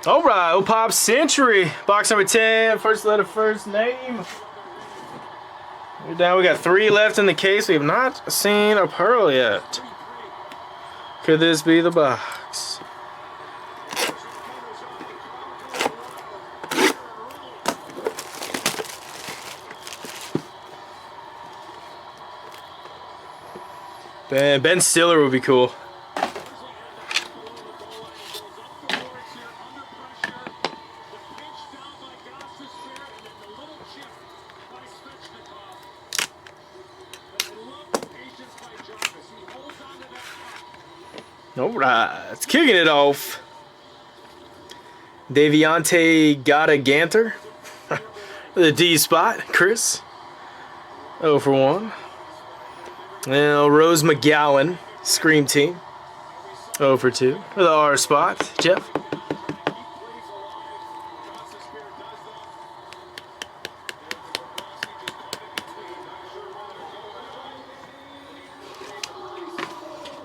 All right, Opop Century. Box number 10, first letter, first name. We're down. We got 3 left in the case. We have not seen a pearl yet. Could this be the box? Ben Stiller would be cool. All right, it's kicking it off. Daviante Ganta-Ganter. The D spot, Chris. 0 for 1. Now Rose McGowan, Scream Team. 0 for 2. For the R spot, Jeff.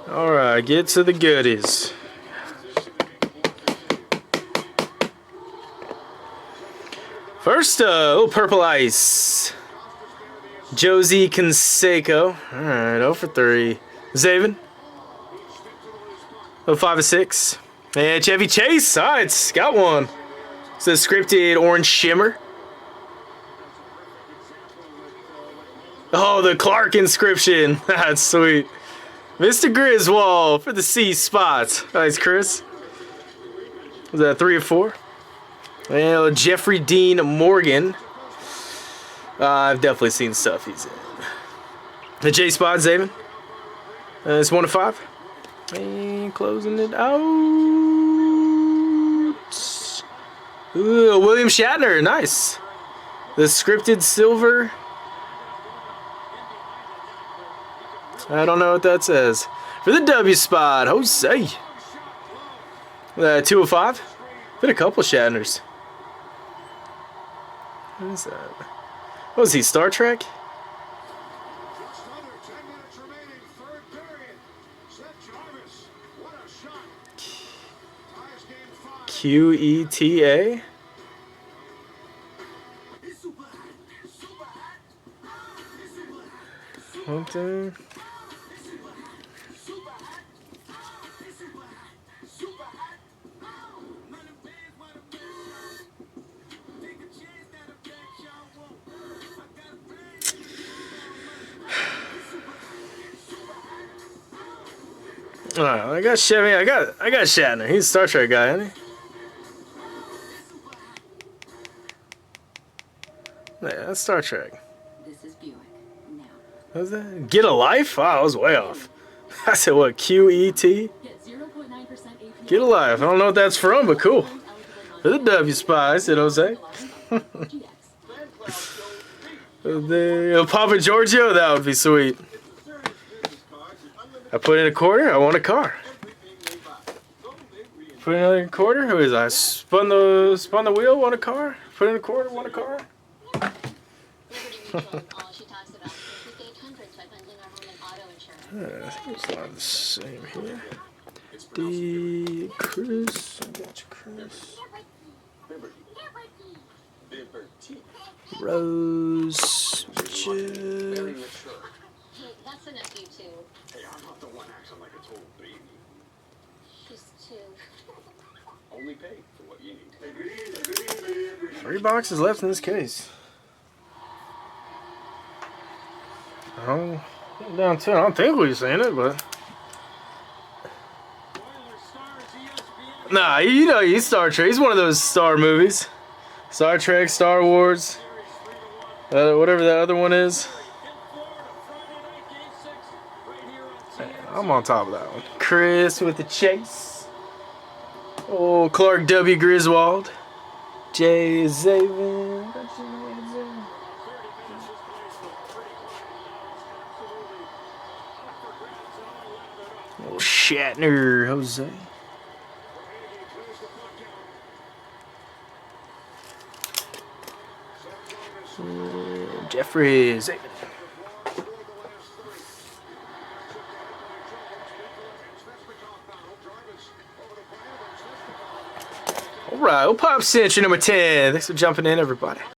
All right, get to the goodies. First, Purple Ice. Josie Canseco. All right, 0 for 3. Zaven. 5 of 6. And Chevy Chase. All right, it's got one. It's the scripted orange shimmer. Oh, the Clark inscription. That's sweet. Mr. Griswold for the C spot. Nice, Chris. Was that 3 or 4? And Jeffrey Dean Morgan. I've definitely seen stuff he's in. The J spot, Zaven. It's 1 of 5. And closing it out. Ooh, William Shatner. Nice. The scripted silver. I don't know what that says. For the W spot, Jose. 2 of 5. Been a couple Shatners. What is that? What was he, Star Trek? QETA? Something. I got Chevy. I got Shatner. He's a Star Trek guy, isn't he? Yeah, that's Star Trek. This is Buick. Now. What was that? Get a Life? Wow, I was way off. I said what? QET? Get a Life. I don't know what that's from, but cool. For the W spot, I said Jose. The Papa Giorgio, that would be sweet. I put in a quarter, I won a car. Put in another quarter, who is I? Spun the wheel, won a car. Put in a quarter, won a car. I think it's a lot of the same here. D. Chris, I got you, Chris. Rose, Jeff. That's enough, you two. Hey, I'm not the one acting like a total baby. She's 2. Only pay for what you need. 3 boxes left in this case. Oh, down 10. I don't think we've seen it, but nah, you know he's Star Trek. He's one of those Star movies. Star Trek, Star Wars, whatever that other one is. I'm on top of that one. Chris with the chase. Oh, Clark W. Griswold. Jay Zaven. Oh, Shatner, Jose. Jeffrey Zaven. All right, we'll pop century number 10. Thanks for jumping in, everybody.